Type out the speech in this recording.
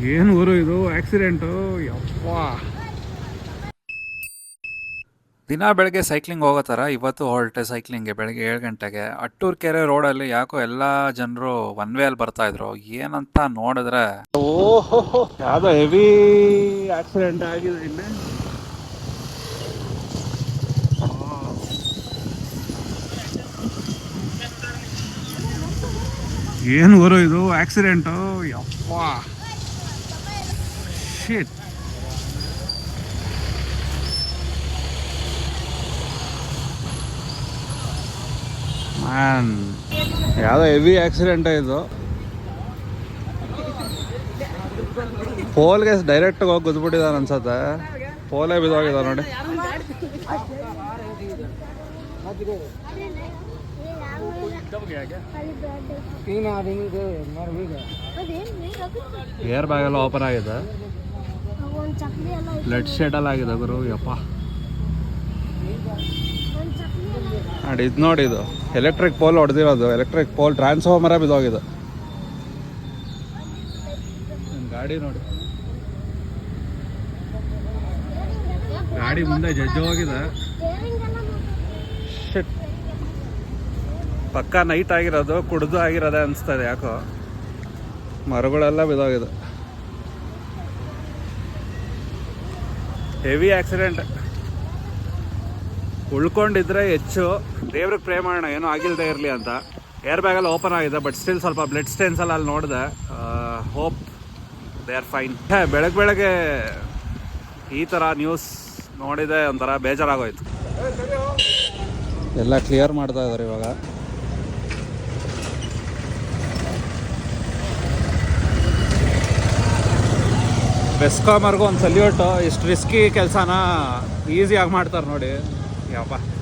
ಏನು ಗುರು ಇದು ಆಕ್ಸಿಡೆಂಟು ಯಪ್ಪ. ದಿನ ಬೆಳಗ್ಗೆ ಸೈಕ್ಲಿಂಗ್ ಹೋಗೋ ಥರ ಇವತ್ತು ಹೊರಟೆ ಸೈಕ್ಲಿಂಗ್ಗೆ ಬೆಳಗ್ಗೆ 7 ಗಂಟೆಗೆ. ಅಟ್ಟೂರು ಕೆರೆ ರೋಡಲ್ಲಿ ಯಾಕೋ ಎಲ್ಲ ಜನರು ಒನ್ ವೇ ಅಲ್ಲಿ ಬರ್ತಾಯಿದ್ರು. ಏನಂತ ನೋಡಿದ್ರೆ ಓಹೋ, ಯಾವುದೋ ಹೆವಿ ಆಕ್ಸಿಡೆಂಟ್ ಆಗಿದೆ ಇಲ್ಲಿ. ಏನು ಗುರು ಇದು ಆಕ್ಸಿಡೆಂಟು ಯಪ್ಪ. ಶಿಟ್. ಮ್ಯಾನ್, ಯಾವುದೋ ಹೆವಿ ಆಕ್ಸಿಡೆಂಟ್ ಇದು. ಪೋಲ್ಗೆ ಡೈರೆಕ್ಟ್ ಹೋಗಿ ಗುದ್ಬಿಟ್ಟಿದ್ದಾನೆ ಅನ್ಸತ್ತೆ. ಪೋಲೇ ಬಿದ್ದೋಗಿದ ನೋಡಿ. ಏರ್ ಬ್ಯಾಗ್ ಎಲ್ಲ ಓಪನ್ ಆಗಿದೆ. ಬ್ಲಡ್ ಶೆಡ್ ಎಲ್ಲ ಆಗಿದೆ ಗುರು ಯಪ್ಪ. ನೋಡಿ ಇದು, ನೋಡಿ ಇದು ಎಲೆಕ್ಟ್ರಿಕ್ ಪೋಲ್ ಹೊಡೆದಿರೋದು. ಎಲೆಕ್ಟ್ರಿಕ್ ಪೋಲ್ ಟ್ರಾನ್ಸ್ಫಾರ್ಮರೇ ಬಿದ್ದೋಗಿದೆ. ಗಾಡಿ ನೋಡಿ, ಗಾಡಿ ಮುಂದೆ ಜಜ್ಜು ಹೋಗಿದೆ. ಶಿಟ್. ಪಕ್ಕ ನೈಟ್ ಆಗಿರೋದು, ಕುಡ್ದು ಆಗಿರೋದೆ ಅನಿಸ್ತದೆ ಯಾಕೋ. ಮರಗಳೆಲ್ಲ ಬಿದ್ದೋಗಿದೆ. Heavy accident. ಉಳ್ಕೊಂಡಿದ್ರೆ ಹೆಚ್ಚು. ದೇವ್ರಿಗೆ ಪ್ರೇ ಮಾಡೋಣ ಏನೋ ಆಗಿಲ್ಲದೆ ಇರಲಿ ಅಂತ. ಏರ್ ಬ್ಯಾಗ್ ಎಲ್ಲ ಓಪನ್ ಆಗಿದೆ, ಬಟ್ ಸ್ಟಿಲ್ ಸ್ವಲ್ಪ ಬ್ಲಡ್ ಸ್ಟೇನ್ಸ್ ಎಲ್ಲ ಅಲ್ಲಿ ನೋಡಿದೆ. Hope they are fine. ಬೆಳಗ್ಗೆ ಈ ಥರ ನ್ಯೂಸ್ ನೋಡಿದೆ, ಒಂಥರ ಬೇಜಾರಾಗೋಯ್ತು. ಎಲ್ಲ ಕ್ಲಿಯರ್ ಮಾಡ್ತಾ ಇದ್ದಾರೆ ಇವಾಗ. ಬೆಸ್ಕಾಮರ್ಗೂ ಒಂದು ಸಲ್ಯೂಟು. ಇಷ್ಟು ರಿಸ್ಕಿ ಕೆಲಸನ ಈಸಿಯಾಗಿ ಮಾಡ್ತಾರೆ ನೋಡಿ ಯಪ್ಪ.